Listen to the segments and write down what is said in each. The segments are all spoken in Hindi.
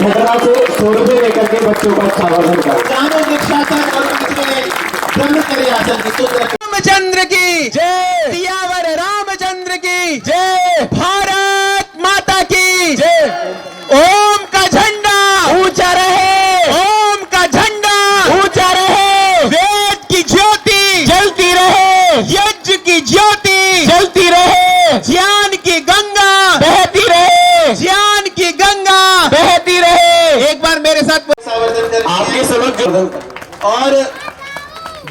झगड़ा से 100 रुपए लेकर के बच्चों का उत्साहवर्धन करें। रामचंद्र की जय, सियावर रामचंद्र की जय, भारत माता की जय। ओम का झंडा ऊंचा रहे, ओम का झंडा ऊंचा रहे, वेद की ज्योति जलती रहे, यज्ञ की ज्योति जलती रहे, ज्ञान की गंगा बहती रहे, ज्ञान की गंगा बहती रहे। एक बार मेरे साथ आपके सबक और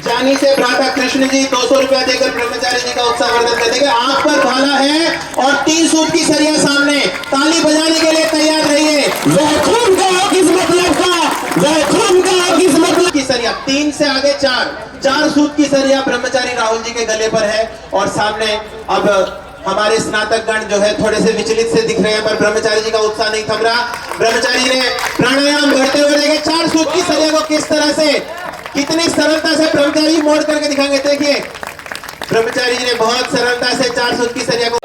जानी से भ्राता कृष्ण जी 200 रुपया देकर ब्रह्मचारी जी का उत्साहवर्धन कर देंगे। आंख पर भाला है और 3 सूत की सरिया सामने, ताली बजाने के लिए तैयार रहिए। वह खून का किस मतलब का, वह खून का किस मतलब की सरिया 3 से आगे 4 सूत की सरिया ब्रह्मचारी राहुल जी के गले पर है। और सामने अब हमारे स्नातक गण जो है थोड़े से विचलित से दिख रहे हैं, पर ब्रह्मचारी जी का उत्साह नहीं थम रहा। ब्रह्मचारी ने प्राणायाम करते हुए देखे 4 सूत की सरिया को किस तरह से, कितनी सरलता से ब्रह्मचारी मोड़ करके दिखाएंगे। देखिए ब्रह्मचारी जी ने बहुत सरलता से 4 सूत की सरिया को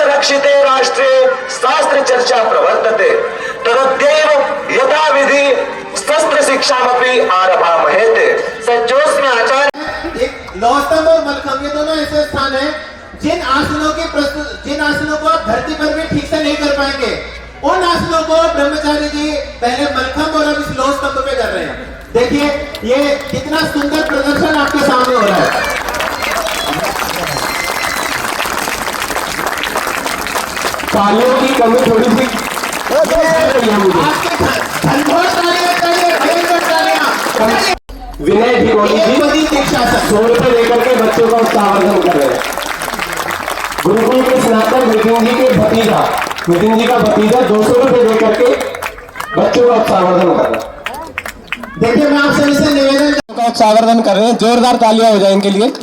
रक्षिते राष्ट्रे शास्त्र चर्चा प्रवर्तते तद्दैव यथा विधि शस्त्र शिक्षामपि आरभामहेते। सज्जोष में आचार्य लौहस्तंभ और मलखंभ ये दोनों ऐसे स्थान हैं जिन आसनों को आप धरती पर भी ठीक से नहीं कर पाएंगे, उन आसनों को ब्रह्मचारी जी पहले मलखंभ और अब इस लौहस्तंभ पे कर रहे हैं। देखिए ये कितना सुंदर प्रदर्शन आपके सामने हो रहा है। तालियों की कमी थोड़ी सी विनय ढिगोनी जी 100 रुपए लेकर के बच्चों का उत्साहवर्धन कर रहे हैं। गुरुकुल के स्नातक नितिन जी के भतीजा, नितिन जी का भतीजा 200 रुपए लेकर के बच्चों का उत्साहवर्धन कर रहे हैं। देखिए मैं आप सभी से निवेदन का उत्साहवर्धन कर रहे हैं, जोरदार तालियां हो जाए इनके लिए।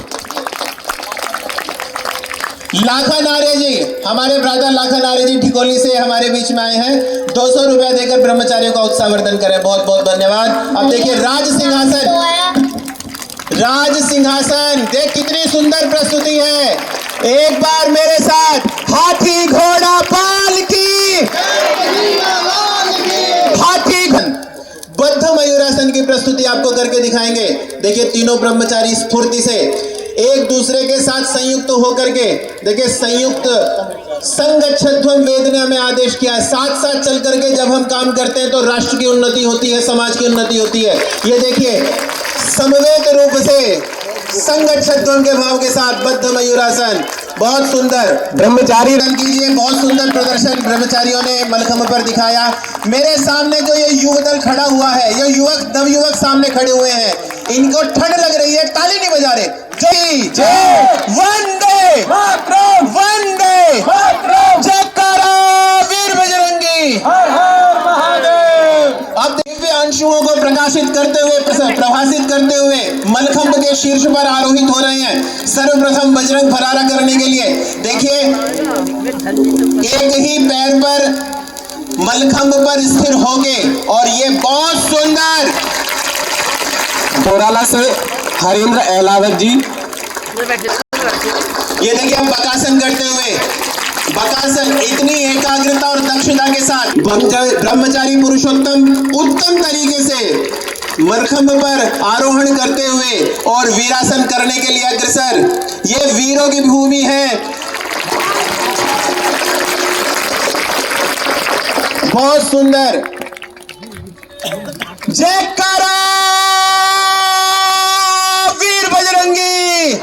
लाखन आर्य जी, हमारे ब्रदर लाखन आर्य जी ठिकोली से हमारे बीच में आए हैं, 200 रुपया देकर ब्रह्मचारियों का उत्साहवर्धन करें। बहुत बहुत धन्यवाद। अब देखिए राज सिंहासन देख कितनी सुंदर प्रस्तुति है। एक बार मेरे साथ हाथी घोड़ा पालकी, हाथी बद्ध मयूरासन की प्रस्तुति आपको करके दिखाएंगे। देखिए तीनों ब्रह्मचारी स्फूर्ति से एक दूसरे के साथ संयुक्त होकर के, देखिए संयुक्त संगच्छध्वम वेद ने हमें आदेश किया है, साथ साथ चल करके जब हम काम करते हैं तो राष्ट्र की उन्नति होती है, समाज की उन्नति होती है। ये देखिए समवेत रूप से संगच्छध्वम के भाव के साथ बद्ध मयूरासन, बहुत सुंदर। ब्रह्मचारी रंग कीजिए, बहुत सुंदर प्रदर्शन ब्रह्मचारियों ने मलखंभ पर दिखाया। मेरे सामने जो ये युवदल खड़ा हुआ है, ये नवयुवक सामने खड़े हुए हैं, इनको ठंड लग रही है, ताली नहीं बजा रहे। जय जय वंदे मातरम, वंदे मातरम, जयकारा वीर बजरंगी, हर हर महादेव। अब दिव्य अंशुओं को प्रकाशित करते हुए, प्रभाषित करते हुए मलखंभ के शीर्ष पर आरोहित हो रहे हैं सर्वप्रथम बजरंग फरारा करने के लिए। देखिए एक ही पैर पर मलखंभ पर स्थिर होके, और ये बहुत सुंदर बोराला से हरेंद्र एलावत जी, ये देखिए हम बकासन करते हुए, बकासन इतनी एकाग्रता और दक्षता के साथ ब्रह्मचारी पुरुषोत्तम उत्तम तरीके से मलखंभ पर आरोहण करते हुए और वीरासन करने के लिए अग्रसर। ये वीरों की भूमि है। बहुत सुंदर। जयकारा वीर बजरंगी।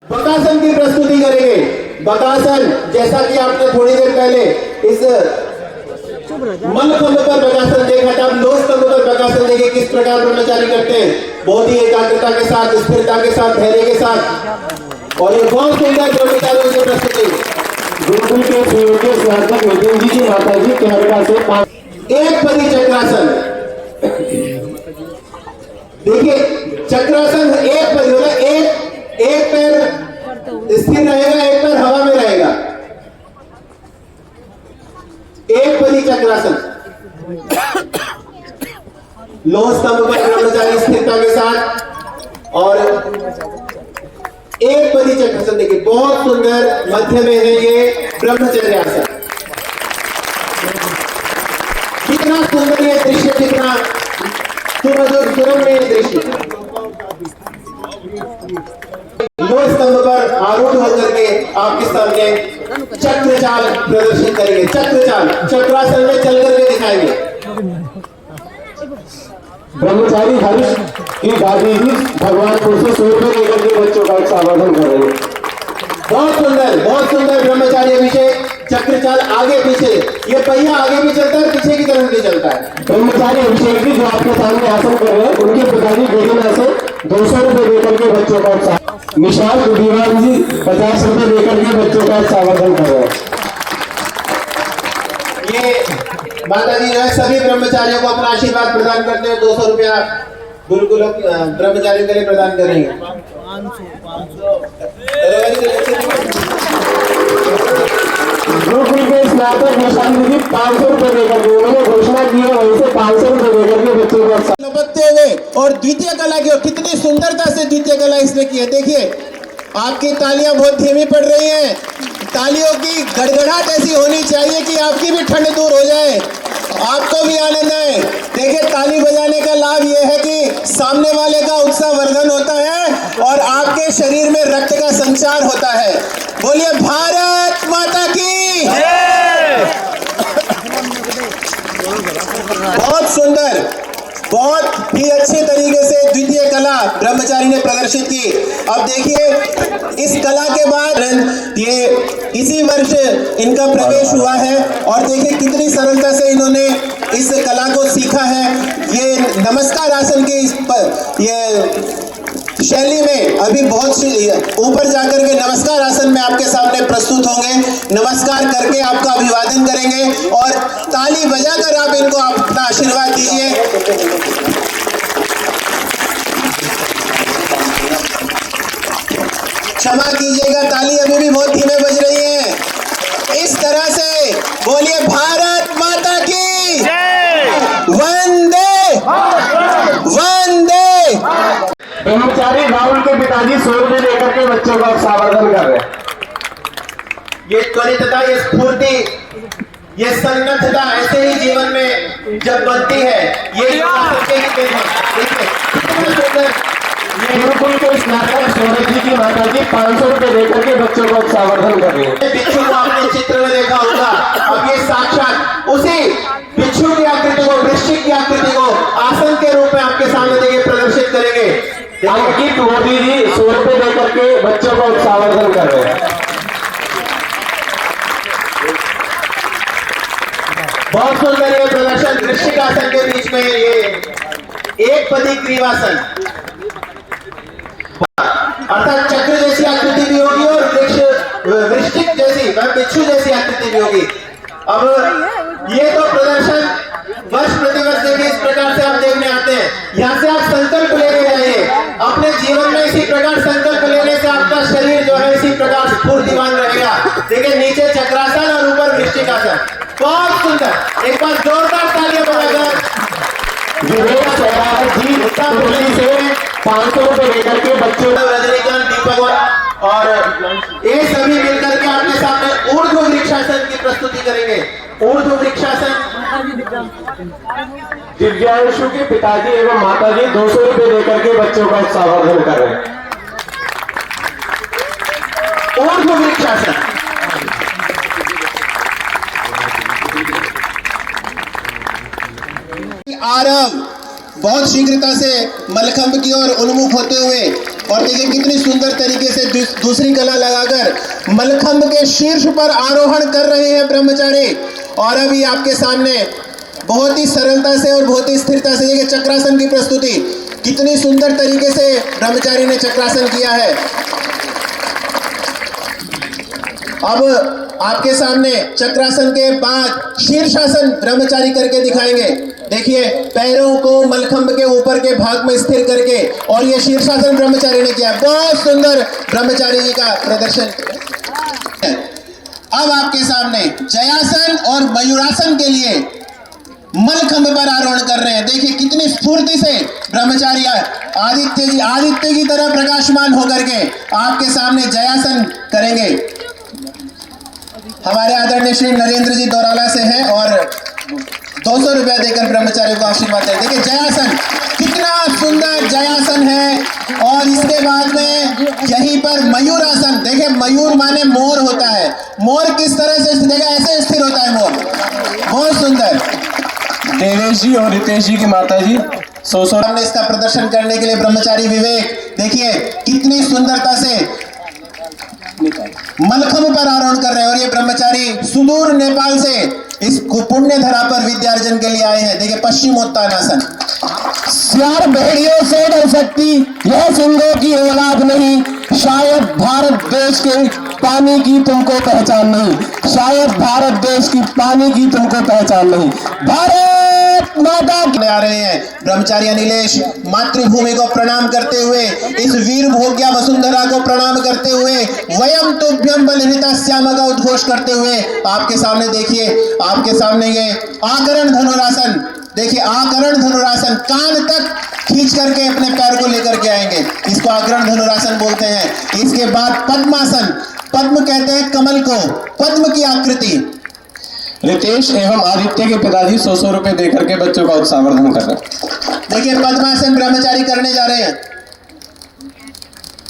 बकासन की प्रस्तुति करेंगे। बकासन, जैसा कि आपने थोड़ी देर पहले इस मलखंभ पर बकासन देखा था, आप लोहस्तंभ पर बकासन देखिए किस प्रकार ब्रह्मचारी करते हैं, बहुत ही एकाग्रता के साथ, स्थिरता के साथ, धैर्य के साथ। और ये बहुत सुंदर ब्रह्मचारियों की प्रस्तुति। गुरुकुल के सुयोग्य स्नातक नितिन जी की माता जी केरला से 5 एक पदी चक्रासन। देखिए चक्रासन एक पदी होगा, एक पैर स्थिर रहेगा, एक पैर हवा में रहेगा। एक पदी चक्रासन। लोह स्तंभ पर ब्रह्मचारी स्थिरता के साथ और एक पदी चक्रासन। देखिए बहुत सुंदर मध्य में है ये ब्रह्मचर्य आसन। कितना सुंदर ये दृश्य, कितना सुमधुर सुरम्य दृश्य। लोह स्तंभ पर आरूढ़ होकर के आपके सामने चक्रचाल प्रदर्शित करेंगे। चक्रचाल चक्रासन में चल करके दिखाएंगे। ब्रह्मचारी हरीश की दादी जी भगवानपुर से 100 रुपए लेकर के बच्चों का संवर्धन कर रहे हैं। बहुत सुंदर ब्रह्मचारी अभिषेक चक्रचाल आगे पीछे, ये पहिया आगे भी चलता है, पीछे की तरफ भी चलता है। ब्रह्मचारी अभिषेक जी जो आपके सामने आसन कर रहे हैं, उनके पिताजी बेगना से 200 रुपए लेकर के बच्चों का निशाल दीवान जी 50 रुपए लेकर के बच्चों का संवर्धन कर रहे हैं। ये माता जी जो है सभी ब्रह्मचारियों को अपना आशीर्वाद प्रदान करते हैं। 200 रुपया गुरुकुल ब्रह्मचारियों के लिए प्रदान करेंगे। गुरुकुल के स्नातक निशान जी 500 रुपए लेकर के उन्होंने घोषणा की है, वहीं से 500 रुपए लेकर के बच्चों को लपकते हुए और द्वितीय कला की, कितनी सुंदरता से द्वितीय कला इसने की है। देखिए आपकी तालियां बहुत धीमी पड़ रही हैं। तालियों की गड़गड़ाहट ऐसी होनी चाहिए कि आपकी भी ठंड दूर हो जाए, आपको भी आनंद आए। देखिए ताली बजाने का लाभ यह है कि सामने वाले का उत्साह वर्धन होता है और आपके शरीर में रक्त का संचार होता है। बोलिए भारत माता की जय। बहुत सुंदर, बहुत ही अच्छे तरीके से द्वितीय कला ब्रह्मचारी ने प्रदर्शित की। अब देखिए इस कला के बाद ये इसी वर्ष इनका प्रवेश हुआ है और देखिए कितनी सरलता से इन्होंने इस कला को सीखा है। ये नमस्कार आसन के ये शैली में अभी बहुत सी ऊपर जाकर के नमस्कार आसन में आपके सामने प्रस्तुत होंगे। नमस्कार करके आपका अभिवादन करेंगे और ताली बजाकर आप इनको अपना आशीर्वाद दीजिए। क्षमा कीजिएगा, ताली अभी भी बहुत धीमे बज रही है। इस तरह से बोलिए भारत माता की वंदे वंदे। ब्रह्मचारी राहुल के पिताजी 100 रुपए लेकर के बच्चों का संवर्धन कर रहे हैं। ये त्वरितता, ये स्फूर्ति, ये सन्नद्धता ऐसे ही जीवन में जब बनती है, ये गुरुकुल के स्नातक सौरभ जी की माता जी 500 रुपए लेकर के बच्चों को संवर्धन कर रहे हैं। बिच्छू को आपने चित्र में देखा होगा, अब ये साक्षात उसी बिच्छू की आकृति को, वृश्चिक की आकृति को आसन के रूप में आपके सामने देखिए प्रदर्शित करेंगे। अंकित मोदी जी 100 रुपए लेकर के बच्चों को संवर्धन कर रहे हैं। बहुत सुंदर ये प्रदर्शन वृश्चिक आसन के बीच में, ये एक पदी ग्रीवासन अर्थात चक्र जैसी आकृति भी होगी और वृश्चिक जैसी बिच्छू जैसी आकृति भी होगी। अब ये तो प्रदर्शन वर्ष प्रतिवर्ष देखिए इस प्रकार से आप देखने आते हैं। यहाँ से आप संकल्प लेके जाइए, अपने जीवन में इसी प्रकार संकल्प लेने से आपका शरीर जो है इसी प्रकार स्फूर्तिमान रहेगा। देखिए नीचे चक्रासन और ऊपर वृश्चिक आसन, बहुत सुंदर। एक बार जोरदार तालियां बजाकर विवेक सहरावत जी दिल्ली से 500 रुपए लेकर के बच्चों रजनीकांत दीपक और ये सभी मिलकर के आपके सामने ऊर्ध्व वृक्षासन की प्रस्तुति करेंगे। ऊर्ध्व वृक्षासन दिव्यांशु के पिताजी एवं माताजी 200 रुपए लेकर के बच्चों का संवर्धन कर रहे हैं। ऊर्ध्व वृक्षासन आरंभ बहुत शीघ्रता से मलखंभ की ओर उन्मुख होते हुए, और देखिए कितनी सुंदर तरीके से दूसरी कला लगाकर मलखंभ के शीर्ष पर आरोहण कर रहे हैं ब्रह्मचारी। और अभी आपके सामने बहुत ही सरलता से और बहुत ही स्थिरता से देखिए चक्रासन की प्रस्तुति, कितनी सुंदर तरीके से ब्रह्मचारी ने चक्रासन किया है। अब आपके सामने चक्रासन के बाद शीर्षासन ब्रह्मचारी करके दिखाएंगे। देखिए, पैरों को मलखंब के ऊपर के भाग में स्थिर करके, और ये शीर्षासन ब्रह्मचारी ने किया। बहुत सुंदर ब्रह्मचारी जी का प्रदर्शन। अब आपके सामने जयासन और मयूरासन के लिए मलखंब पर आरोहण कर रहे हैं। देखिए कितनी स्फूर्ति से ब्रह्मचारी आदित्य की तरह प्रकाशमान होकर के आपके सामने जयासन करेंगे। हमारे आदरणीय श्री नरेंद्र जी दौराला से हैं और 200 रुपया देकर ब्रह्मचारी को आशीर्वाद दें। देखिए जयासन, कितना सुंदर जयासन है। और इसके बाद में यहीं पर मयूरासन। देखिए मयूर माने मोर होता है। मोर किस तरह से देखा, ऐसे स्थिर होता है मोर। बहुत सुंदर। देवेश जी और रितेश जी की माता जी 100 हमने इसका प्रदर्शन करने के लिए ब्रह्मचारी विवेक, देखिए कितनी सुंदरता से मलखंब पर आरोहण कर रहे हैं। और ये ब्रह्मचारी सुदूर नेपाल से इस पुण्य धरा पर विद्यार्जन के लिए आए हैं। देखिए पश्चिमोत्तानासन। सियार भेड़ियों से डर सकती, यह सिंहों की औलाद नहीं। शायद भारत देश के पानी की तुमको पहचान नहीं। शायद भारत देश की पानी की तुमको पहचान नहीं। भारत माता आ रहे हैं ब्रह्मचारी अनिलेश मातृभूमि को प्रणाम करते हुए, इस वीर भोग्या वसुंधरा को प्रणाम करते हुए, वयम तुभ्यम बलहिता श्याम का उद्घोष करते हुए आपके सामने देखिए, आपके सामने ये आकरण धनुरासन। देखिए आकरण धनुरासन, कान तक खींच करके अपने पैर को लेकर के आएंगे, इसको आकरण धनुरासन बोलते हैं। इसके बाद पद्मासन, पद्म कहते हैं कमल को, पद्म की आकृति। रितेश एवं आदित्य के पिताजी 100 रुपए देकर के बच्चों का उत्साहवर्धन कर रहे हैं। देखिए पद्मासन ब्रह्मचारी करने जा रहे हैं।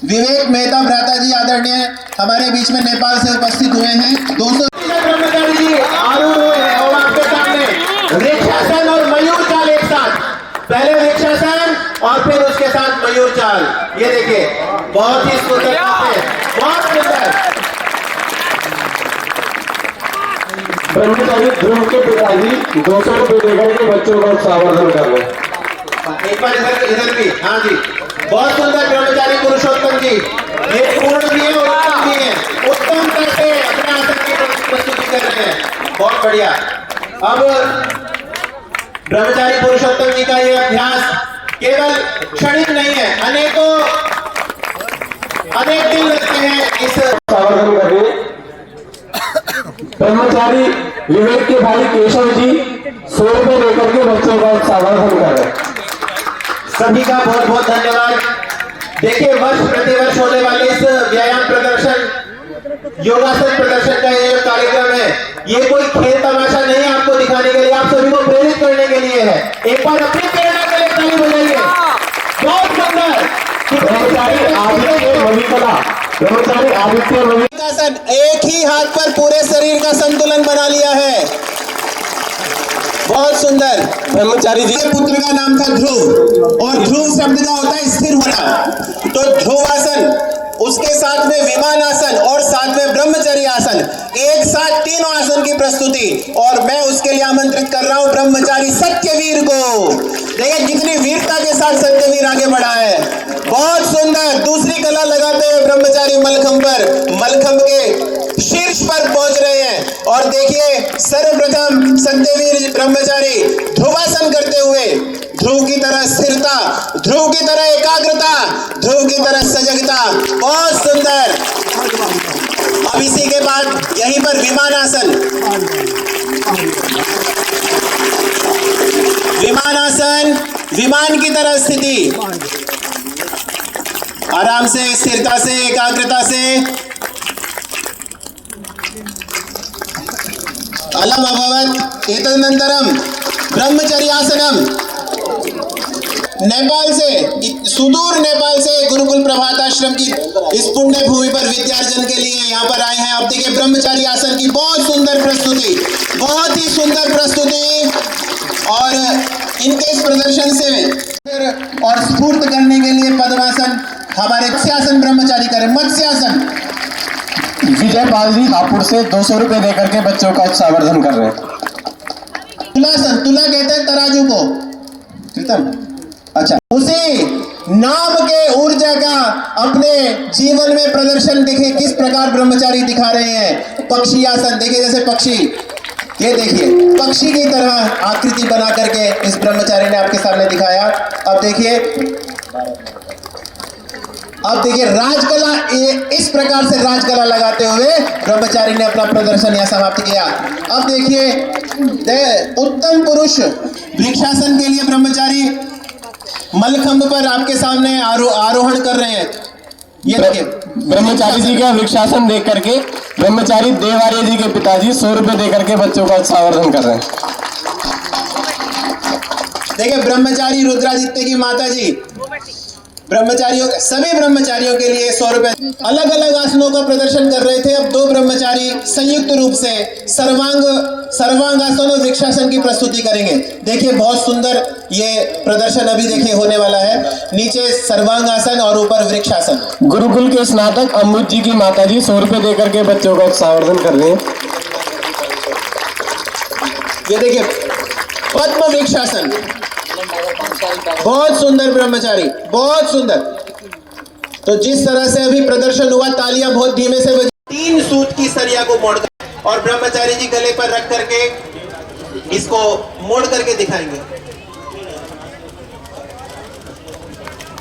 विवेक मेहता भ्राता जी आदरणीय हमारे बीच में नेपाल से उपस्थित हुए हैं। 200 ब्रह्मचारी जी आरूढ़ हुए हैं और आपके सामने वृक्षासन और मयूर चाल एक साथ। पहले वृक्षासन और फिर उसके साथ मयूर चाल। ये देखिए बहुत ही सुंदर, बहुत सुंदर। ब्रह्मचारी ध्रुव के पिताजी 200 रुपए देकर के बच्चों का उत्साहवर्धन कर रहे हैं। एक बार इधर भी, हाँ जी, बहुत सुंदर ब्रह्मचारी पुरुषोत्तम जी, ये पूर्ण भी है और उत्तम भी है, उत्तम करके अपने आसन की प्रस्तुति कर रहे हैं। बहुत बढ़िया। अब ब्रह्मचारी पुरुषोत्तम जी का ये अभ्यास केवल क्षणिक नहीं है, अनेक दिन लगते हैं इस उत्साहवर्धन कर रहे हैं। ब्रह्मचारी विवेक के भाई केशव जी 100 रुपए देकर के बच्चों का उत्साहवर्धन कर रहे हैं। सभी का बहुत बहुत धन्यवाद। देखिए वर्ष प्रतिवर्ष होने वाले इस व्यायाम प्रदर्शन, योगासन प्रदर्शन का ये कार्यक्रम है, ये कोई खेल तमाशा नहीं है आपको दिखाने के लिए, आप सभी को प्रेरित करने के लिए है। एक बार अपनी प्रेरणा के लिए ताली बजाइए। बहुत सुंदर। ब्रह्मचारी आदित्य मणिकला, ब्रह्मचारी आदित्य मणिकासन, एक ही हाथ पर पूरे शरीर का संतुलन बना लिया है। बहुत सुंदर। ब्रह्मचारी जी के पुत्र का नाम था ध्रुव, और ध्रुव शब्द का होता है स्थिर होना। तो ध्रुवासन, उसके साथ में विमानासन और साथ में ब्रह्मचर्य आसन, एक साथ तीनों आसन की प्रस्तुति। और मैं उसके लिए आमंत्रित कर रहा हूं ब्रह्मचारी सत्यवीर को। देखिए कितनी वीरता के साथ सत्यवीर आगे बढ़ा है। बहुत सुंदर। दूसरी कला लगाते हुए ब्रह्मचारी मलखंब पर, मलखंब के शीर्ष पर पहुंच रहे हैं। और देखिए सर्वप्रथम सत्यवीर ब्रह्मचारी ध्रुवासन करते हुए, ध्रुव की तरह स्थिरता, ध्रुव की तरह एकाग्रता, ध्रुव की तरह सजगता। बहुत सुंदर। अब इसी के बाद यहीं पर विमानासन, विमानासन, विमान की तरह स्थिति, आराम से, स्थिरता से, एकाग्रता से। अलम अभवत एतदनंतरम ब्रह्मचर्यासनम। नेपाल से, सुदूर नेपाल से गुरुकुल प्रभात आश्रम की इस पुण्य भूमि पर विद्यार्जन के लिए यहाँ पर आए हैं। आप देखिए ब्रह्मचारी आसन की बहुत सुंदर प्रस्तुति, बहुत ही सुंदर प्रस्तुति। और इनके इस प्रदर्शन से और स्फूर्त करने के लिए पद्मासन, हमारे मत्स्यासन ब्रह्मचारी करें। मत्स्यासन विजय पाल जी हापुड़ से 200 रुपए देकर के बच्चों का उत्साहवर्धन कर रहे हैं। तुलासन, तुला कहते हैं तराजू को, कीर्तन। अच्छा, उसी नाम के ऊर्जा का अपने जीवन में प्रदर्शन देखिए किस प्रकार ब्रह्मचारी दिखा रहे हैं। पक्षी आसन देखिए, जैसे पक्षी, ये देखिए पक्षी की तरह आकृति बना करके इस ब्रह्मचारी ने आपके सामने दिखाया। अब देखिए राजकला, इस प्रकार से राजकला लगाते हुए ब्रह्मचारी ने अपना प्रदर्शन यहां समाप्त किया। अब देखिए उत्तम पुरुष वृक्षासन के लिए ब्रह्मचारी मलखंभ पर आपके सामने आरोहण कर रहे हैं। ये देखिए ब्रह्मचारी जी का वृक्षासन देख करके ब्रह्मचारी देवार्य जी के पिताजी 100 रुपए दे करके बच्चों का उत्साहवर्धन कर रहे हैं। देखिए ब्रह्मचारी रुद्रादित्य की माता जी ब्रह्मचारियों, सभी ब्रह्मचारियों के लिए 100 रुपए अलग अलग आसनों का प्रदर्शन कर रहे थे। अब 2 ब्रह्मचारी संयुक्त रूप से सर्वांगासन और वृक्षासन की प्रस्तुति करेंगे। देखिए बहुत सुंदर ये प्रदर्शन अभी देखिए होने वाला है। नीचे सर्वांगासन और ऊपर वृक्षासन। गुरुकुल के स्नातक अमृत जी की माता जी 100 रुपए दे करके बच्चों का उत्साहवर्धन कर रहे हैं। ये देखिए पद्म वृक्षासन, बहुत सुंदर ब्रह्मचारी, बहुत सुंदर। तो जिस तरह से अभी प्रदर्शन हुआ, तालियां बहुत धीमे से बजी। 3 सूत की सरिया को मोड़कर और ब्रह्मचारी जी गले पर रख करके इसको मोड़ करके दिखाएंगे।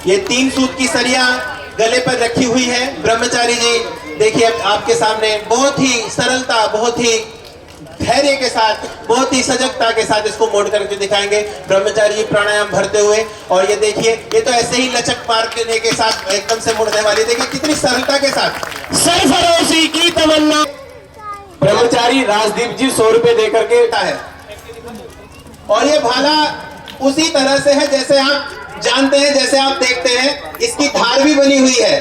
ये 3 सूत की सरिया गले पर रखी हुई है। ब्रह्मचारी जी देखिए आपके सामने बहुत ही सरलता, बहुत ही धैर्य के साथ, बहुत ही सजगता के साथ इसको मोड़ करके दिखाएंगे। ब्रह्मचारी जी प्राणायाम भरते हुए, और ये देखिए ये तो ऐसे ही लचक मारने के साथ एकदम से मुड़ने वाली, देखिए कितनी सरलता के साथ। सरफरोशी की तमन्ना। ब्रह्मचारी राजदीप जी 100 रुपए दे करके है, और ये भाला उसी तरह से है जैसे आप जानते हैं, जैसे आप देखते हैं, इसकी धार भी बनी हुई है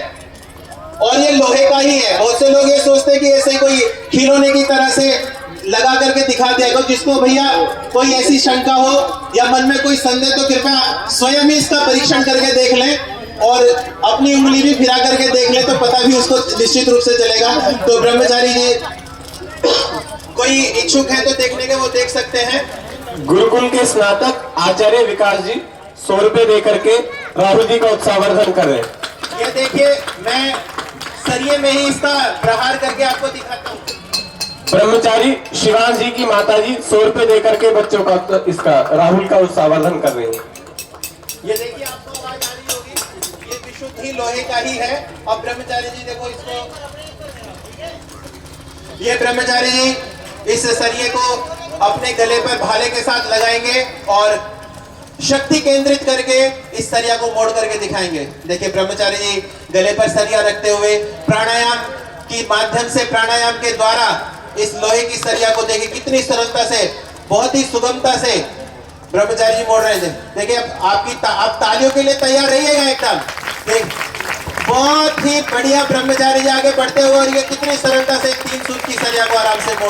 और ये लोहे का ही है। बहुत से लोग ये सोचते हैं कि ऐसे कोई खिलौने की तरह से लगा करके दिखा देगा। जिसको भैया कोई ऐसी शंका हो या मन में कोई संदेह, तो कृपया स्वयं ही इसका परीक्षण करके देख लें और अपनी उंगली भी फिरा करके देख लें, तो पता भी उसको निश्चित रूप से चलेगा। तो ब्रह्मचारी जी कोई इच्छुक है तो देखने के, वो देख सकते हैं। गुरुकुल के स्नातक आचार्य विकास जी 100 रुपए दे करके राहुल जी का उत्साहवर्धन कर रहे हैं। ये देखिए मैं सरिये में ही इसका प्रहार करके आपको दिखाता हूँ। ब्रह्मचारी शिवान जी की माता जी 100 रुपए दे करके बच्चों का इसका राहुल का उत्साहवर्धन कर रहे हैं। ये देखिए आपको आवाज आ रही होगी, ये विशुद्ध ही लोहे का ही है। अब ब्रह्मचारी जी देखो इसको, ये ब्रह्मचारी जी इस सरिये को अपने गले पर भाले के साथ लगाएंगे और शक्ति केंद्रित करके इस सरिया को मोड़ करके दिखाएंगे। देखिए ब्रह्मचारी जी गले पर सरिया रखते हुए प्राणायाम के माध्यम से, प्राणायाम के द्वारा इस लोहे की सरिया को देखिए कितनी सरलता से, बहुत ही सुगमता से ब्रह्मचारी जी मोड़ रहे थे। देखिए आप तालियों के लिए तैयार रहिएगा एकदम। बहुत ही बढ़िया ब्रह्मचारी जी आगे बढ़ते हुए, और ये कितनी सरलता से 3 सूत की सरिया को आराम से मोड़